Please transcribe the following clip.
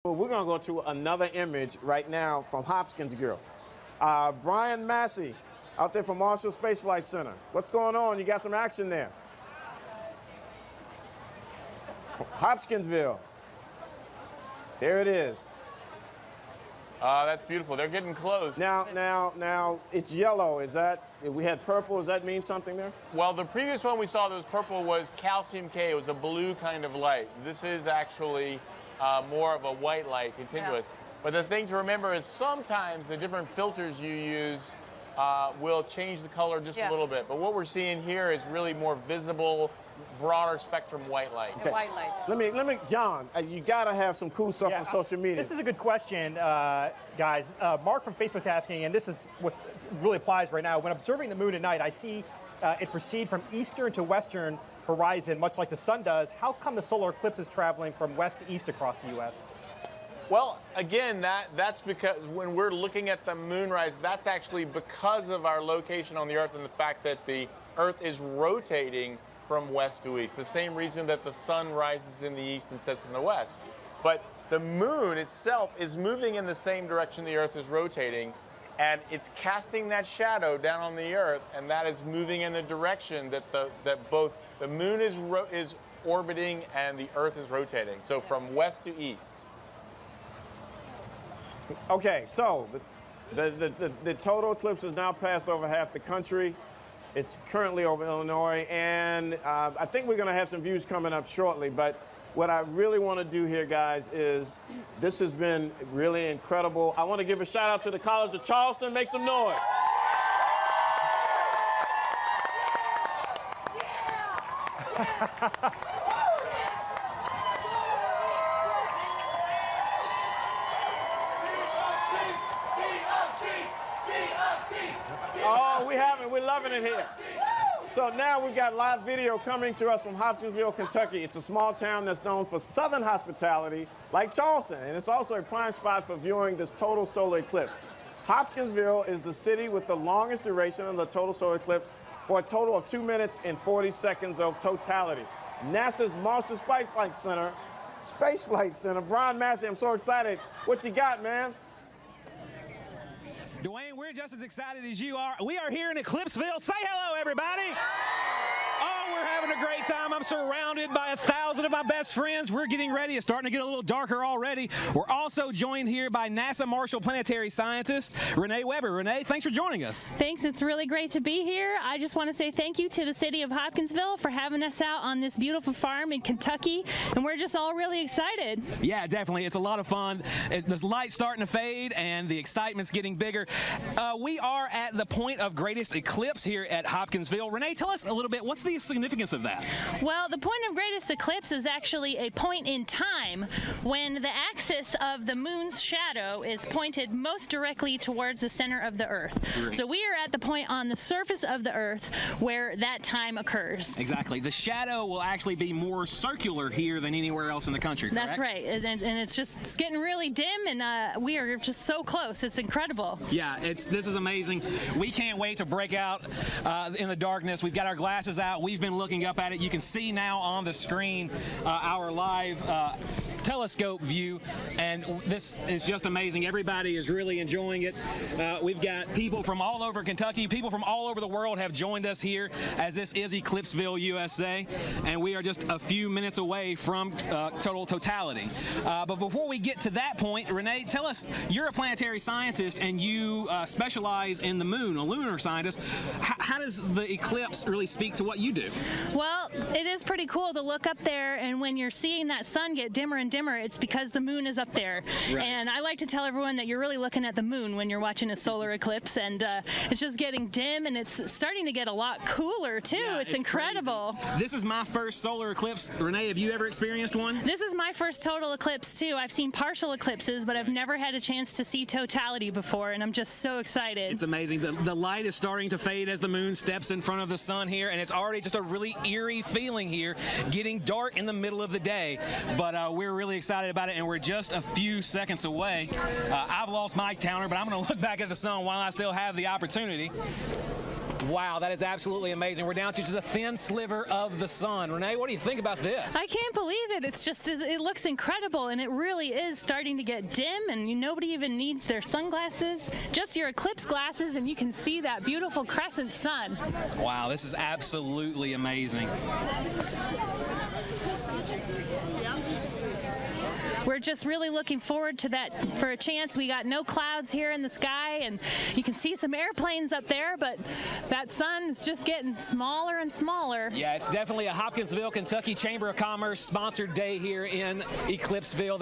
Well, we're going to go to another image right now from Hopkins Girl. Brian Massey, out there from Marshall Space Flight Center. What's going on? You got some action there. Hopkinsville. There it is. That's beautiful. They're getting close. Now, it's yellow. Is that, we had purple, does that mean something there? Well, the previous one we saw that was purple was calcium K. It was a blue kind of light. This is actually more of a white light, continuous. Yeah. But the thing to remember is sometimes the different filters you use will change the color just a little bit. But what we're seeing here is really more visible, broader spectrum white light. Okay. White light. Let me, John, you gotta have some cool stuff on social media. This is a good question, guys. Mark from Facebook's asking, and this is what really applies right now. When observing the moon at night, I see it proceed from eastern to western horizon, much like the sun does. How come the solar eclipse is traveling from west to east across the U.S.? Well, again, that's because when we're looking at the moonrise, that's actually because of our location on the Earth and the fact that the Earth is rotating from west to east, the same reason that the sun rises in the east and sets in the west. But the moon itself is moving in the same direction the Earth is rotating, and it's casting that shadow down on the Earth, and that is moving in the direction that both the moon is orbiting and the Earth is rotating. So from west to east. Okay, so the total eclipse has now passed over half the country. It's currently over Illinois, and I think we're going to have some views coming up shortly. But what I really want to do here, guys, is this has been really incredible. I want to give a shout out to the College of Charleston. Make some noise. Oh, we're loving it here. So now we've got live video coming to us from Hopkinsville, Kentucky. It's a small town that's known for southern hospitality, like Charleston, and it's also a prime spot for viewing this total solar eclipse. Hopkinsville is the city with the longest duration of the total solar eclipse, for a total of 2 minutes and 40 seconds of totality. NASA's Marshall Space Flight Center, Brian Massey, I'm so excited. What you got, man? Dwayne, we're just as excited as you are. We are here in Eclipseville. Say hello, everybody. Oh, we're having a great time. I'm surrounded by 1,000 of my best friends. We're getting ready. It's starting to get a little darker already. We're also joined here by NASA Marshall planetary scientist Renee Weber. Renee, thanks for joining us. Thanks. It's really great to be here. I just want to say thank you to the city of Hopkinsville for having us out on this beautiful farm in Kentucky, and we're just all really excited. Yeah, definitely. It's a lot of fun. The light's starting to fade, and the excitement's getting bigger. We are at the point of greatest eclipse here at Hopkinsville. Renee, tell us a little bit, what's the significance of that? Well, the point of greatest eclipse is actually a point in time when the axis of the moon's shadow is pointed most directly towards the center of the Earth. Great. So we are at the point on the surface of the Earth where that time occurs. Exactly. The shadow will actually be more circular here than anywhere else in the country, correct? That's right. And it's getting really dim, and we are just so close. It's incredible. Yeah, this is amazing. We can't wait to break out in the darkness. We've got our glasses out. We've been looking up at it. You can see now on the screen our live telescope view, and this is just amazing. Everybody is really enjoying it. We've got people from all over Kentucky, people from all over the world have joined us here, as this is Eclipseville, USA, and we are just a few minutes away from totality. But before we get to that point, Renee, tell us, you're a planetary scientist and you specialize in the moon, a lunar scientist. How does the eclipse really speak to what you do? Well, it is pretty cool to look up there, and when you're seeing that sun get dimmer and dimmer, it's because the moon is up there. Right. And I like to tell everyone that you're really looking at the moon when you're watching a solar eclipse, and it's just getting dim, and it's starting to get a lot cooler too. Yeah, it's incredible. Crazy. This is my first solar eclipse. Renee, have you ever experienced one? This is my first total eclipse too. I've seen partial eclipses, but I've never had a chance to see totality before, and I'm just so excited. It's amazing. The light is starting to fade as the moon steps in front of the sun here, and it's already just a really eerie feeling here, getting dark in the middle of the day. But we're really excited about it, and we're just a few seconds away. I've lost my counter, but I'm going to look back at the sun while I still have the opportunity. Wow, that is absolutely amazing. We're down to just a thin sliver of the sun. Renee, what do you think about this? I can't believe it. It's just, it looks incredible, and it really is starting to get dim, and nobody even needs their sunglasses, just your eclipse glasses, and you can see that beautiful crescent sun. Wow, this is absolutely amazing. We're just really looking forward to that for a chance. We got no clouds here in the sky, and you can see some airplanes up there, but that sun is just getting smaller and smaller. Yeah, it's definitely a Hopkinsville, Kentucky Chamber of Commerce sponsored day here in Eclipseville.